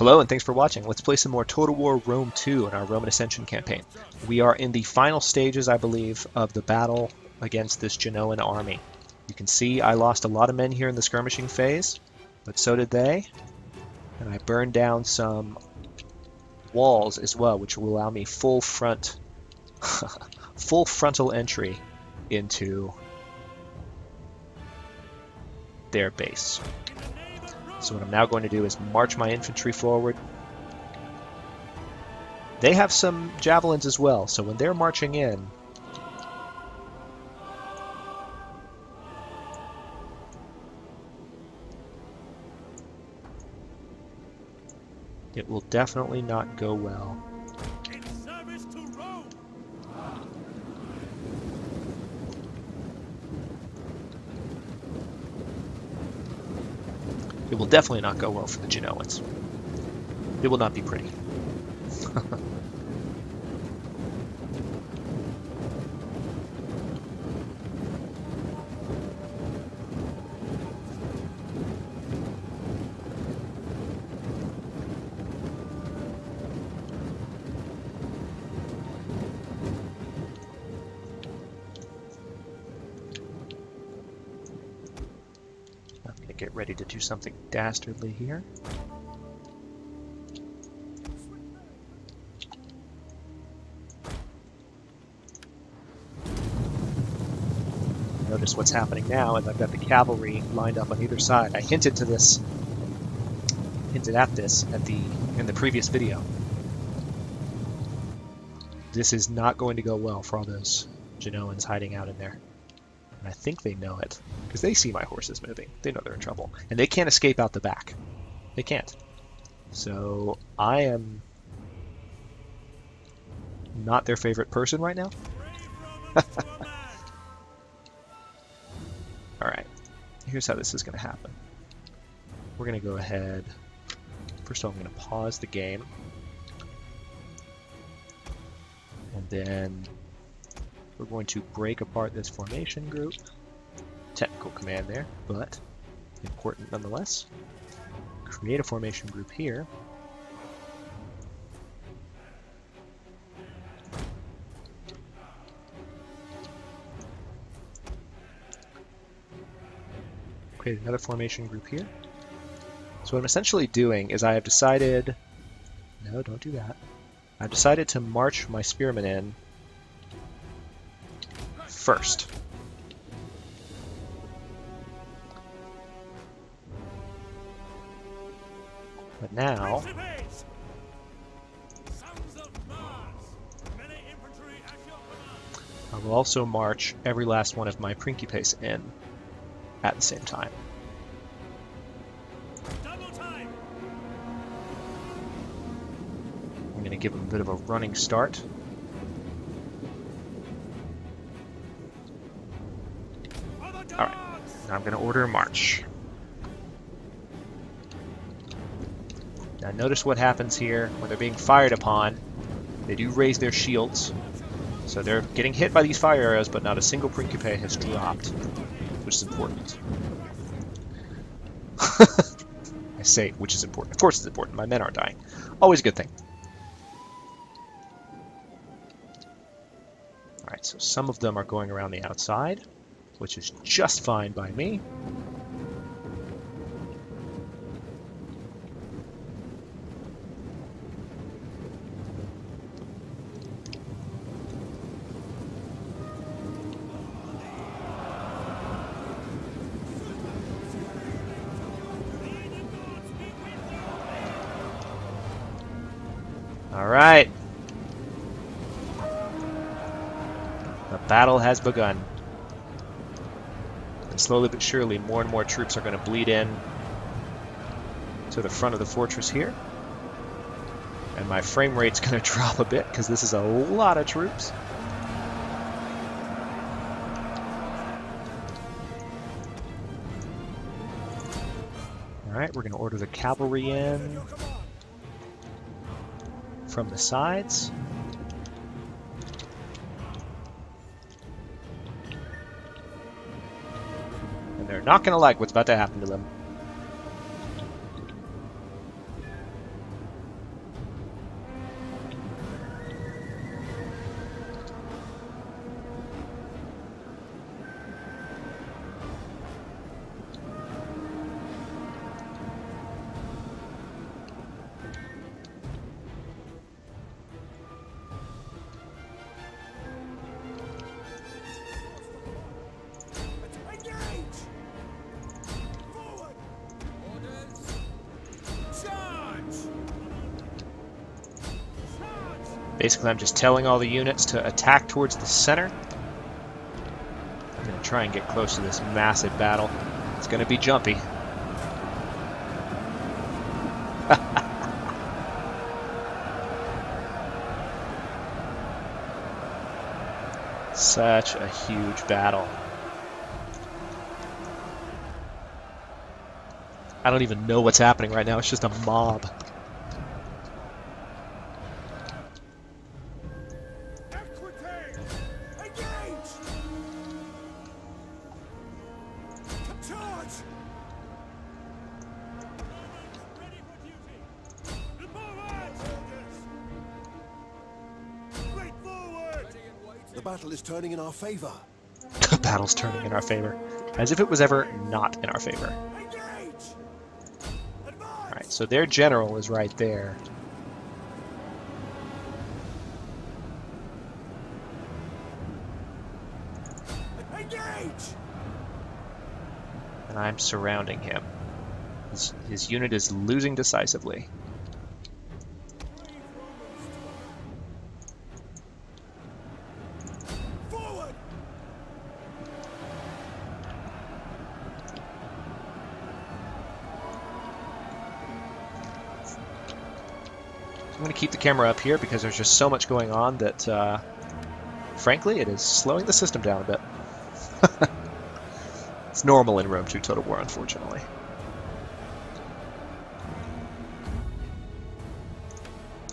Hello and thanks for watching. Let's play some more Total War Rome 2 in our Roman Ascension campaign. We are in the final stages, I believe, of the battle against this Genoan army. You can see I lost a lot of men here in the skirmishing phase, but so did they. And I burned down some walls as well, which will allow me full frontal entry into their base. So what I'm now going to do is march my infantry forward. They have some javelins as well, so when they're marching in, it will definitely not go well. It will definitely not go well for the Genoans. It will not be pretty. Get ready to do something dastardly here. Notice what's happening now is I've got the cavalry lined up on either side. I hinted at this in the previous video. This is not going to go well for all those Genoans hiding out in there. And I think they know it, because they see my horses moving. They know they're in trouble. And they can't escape out the back. They can't. So I am not their favorite person right now. Alright, here's how this is going to happen. We're going to go ahead. First of all, I'm going to pause the game. And then we're going to break apart this formation group. Technical command there, but important nonetheless. Create a formation group here. Create another formation group here. So what I'm essentially doing is I have decided... No, don't do that. I've decided to march my spearmen in first. But now, I will also march every last one of my principes in at the same time. I'm going to give them a bit of a running start. Alright, now I'm going to order a march. Now notice what happens here when they're being fired upon. They do raise their shields, so they're getting hit by these fire arrows, but not a single principe has dropped, which is important. I say, which is important. Of course it's important. My men aren't dying. Always a good thing. Alright, so some of them are going around the outside, which is just fine by me. All right. The battle has begun. And slowly but surely, more and more troops are going to bleed in to the front of the fortress here. And my frame rate's going to drop a bit because this is a lot of troops. All right, we're going to order the cavalry in from the sides. And they're not going to like what's about to happen to them. Basically, I'm just telling all the units to attack towards the center. I'm going to try and get close to this massive battle. It's going to be jumpy. Such a huge battle. I don't even know what's happening right now. It's just a mob. The battle is turning in our favor. The battle's turning in our favor. As if it was ever not in our favor. Alright, so their general is right there. And I'm surrounding him. His unit is losing decisively. I'm going to keep the camera up here because there's just so much going on that, frankly, it is slowing the system down a bit. It's normal in Rome 2 Total War, unfortunately.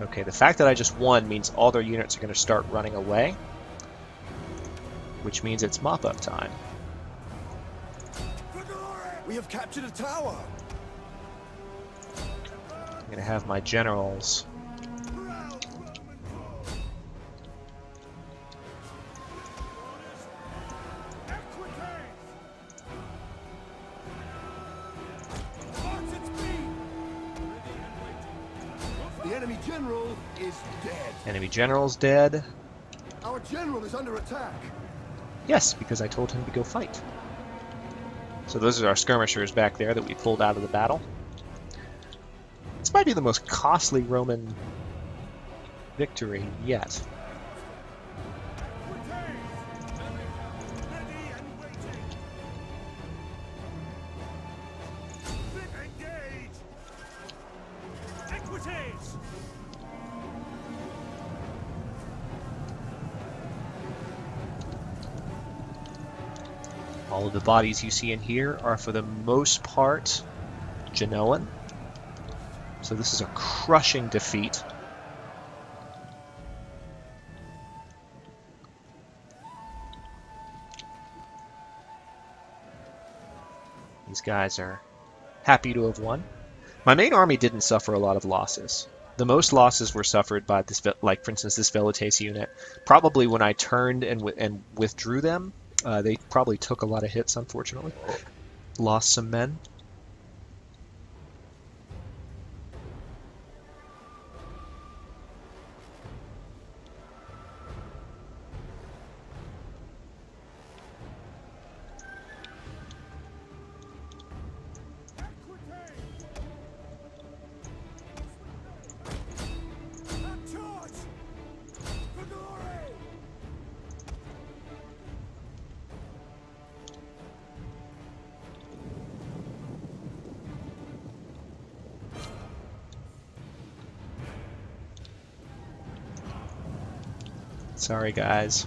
Okay, the fact that I just won means all their units are going to start running away, which means it's mop-up time. We have captured a tower. I'm going to have my generals The enemy general is dead. Enemy general's dead. Our general is under attack. Yes, because I told him to go fight. So those are our skirmishers back there that we pulled out of the battle. This might be the most costly Roman victory yet. All of the bodies you see in here are for the most part Genoan. So this is a crushing defeat. These guys are happy to have won. My main army didn't suffer a lot of losses. The most losses were suffered by this, like for instance, this Velites unit. Probably when I turned and withdrew them, they probably took a lot of hits, unfortunately. Lost some men. Sorry, guys.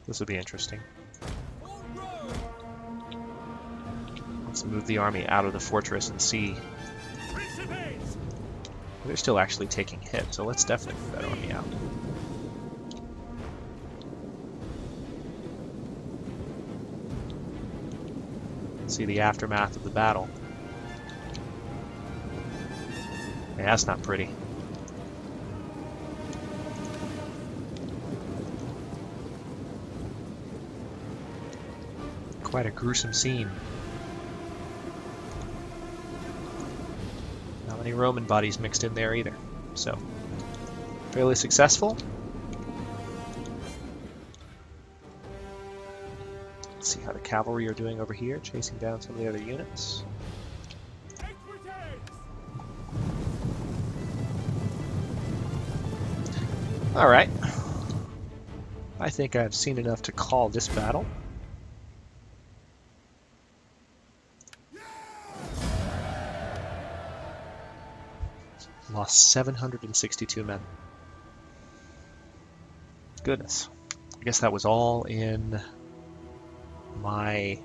This will be interesting. Let's move the army out of the fortress and see. They're still actually taking hits, so let's definitely move that army out. See the aftermath of the battle. Yeah, that's not pretty. Quite a gruesome scene. Not many Roman bodies mixed in there either. So, fairly successful. Let's see how the cavalry are doing over here, chasing down some of the other units. Alright. I think I've seen enough to call this battle. Lost 762 men. Goodness. I guess that was all in my...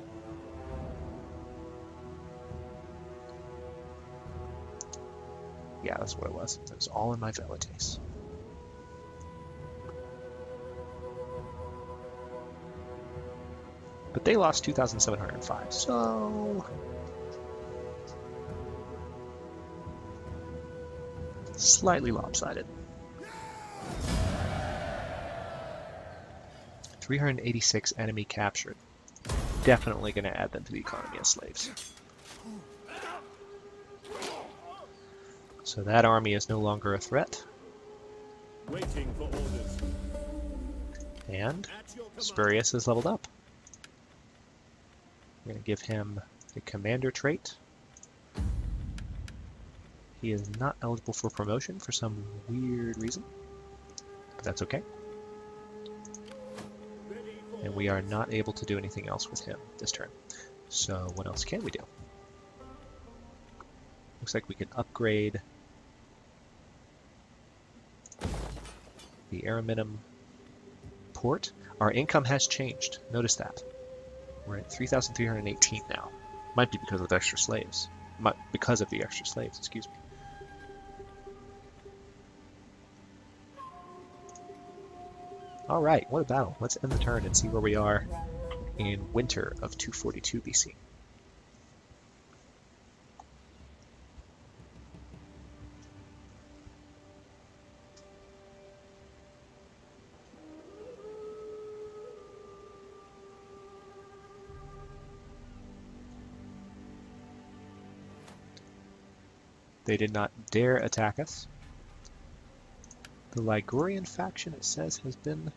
Yeah, that's what it was. It was all in my velites. But they lost 2,705, so... Slightly lopsided. 386 enemy captured. Definitely going to add them to the economy as slaves. So that army is no longer a threat. Waiting for orders. And Spurius is leveled up. We're going to give him a commander trait. He is not eligible for promotion for some weird reason, but that's okay. And we are not able to do anything else with him this turn. So what else can we do? Looks like we can upgrade the Ariminum port. Our income has changed. Notice that. We're at 3,318 now. Might be because of extra slaves. Because of the extra slaves, excuse me. Alright, what a battle. Let's end the turn and see where we are in winter of 242 BC. They did not dare attack us. The Ligurian faction, it says, has been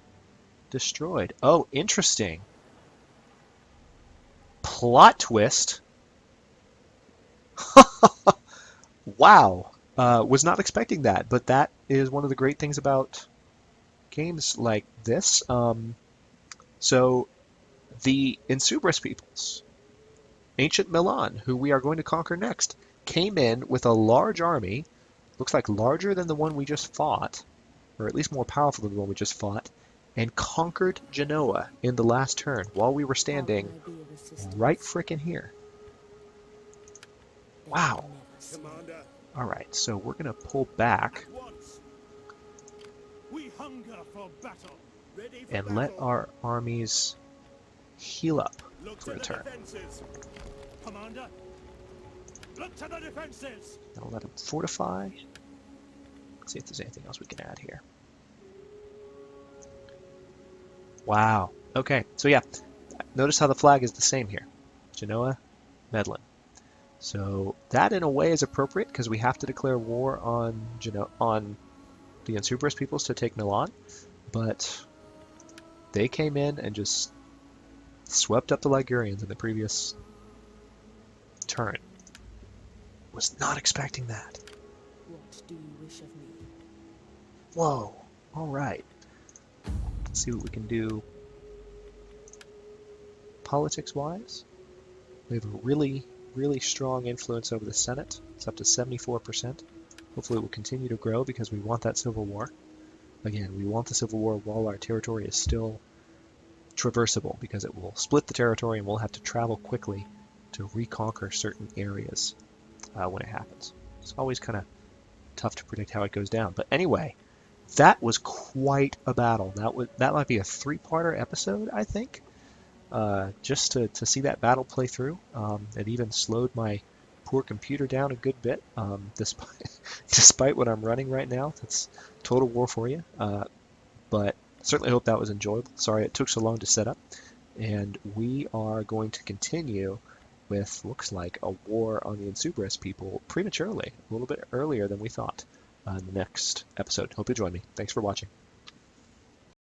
destroyed. Oh, interesting. Plot twist. Wow. Was not expecting that, but that is one of the great things about games like this. So the Insubris peoples, ancient Milan, who we are going to conquer next, came in with a large army, looks like larger than the one we just fought, or at least more powerful than the one we just fought, and conquered Genoa in the last turn while we were standing right frickin' here. Wow. Commander, Alright, so we're going to pull back once. We hunger for battle. Ready for and battle. let our armies heal up Look for to a the turn. defenses. Commander, look to the defenses. Now let them fortify. Let's see if there's anything else we can add here. Wow. Okay, so yeah, notice how the flag is the same here. Genoa, Medlin. So that in a way is appropriate because we have to declare war on the Insubris peoples to take Milan, but they came in and just swept up the Ligurians in the previous turn. Was not expecting that. What do you wish of me? Whoa. All right. Let's see what we can do politics-wise. We have a really strong influence over the Senate. It's up to 74%. Hopefully it will continue to grow because we want that civil war. Again, we want the civil war while our territory is still traversable because it will split the territory and we'll have to travel quickly to reconquer certain areas when it happens. It's always kind of tough to predict how it goes down. But anyway, that was quite a battle. That might be a three-parter episode, I think. Just to see that battle play through. It even slowed my poor computer down a good bit, despite what I'm running right now. That's Total War for you. But certainly hope that was enjoyable. Sorry it took so long to set up. And we are going to continue with, looks like, a war on the Insubris people prematurely, a little bit earlier than we thought, in the next episode. Hope you join me. Thanks for watching.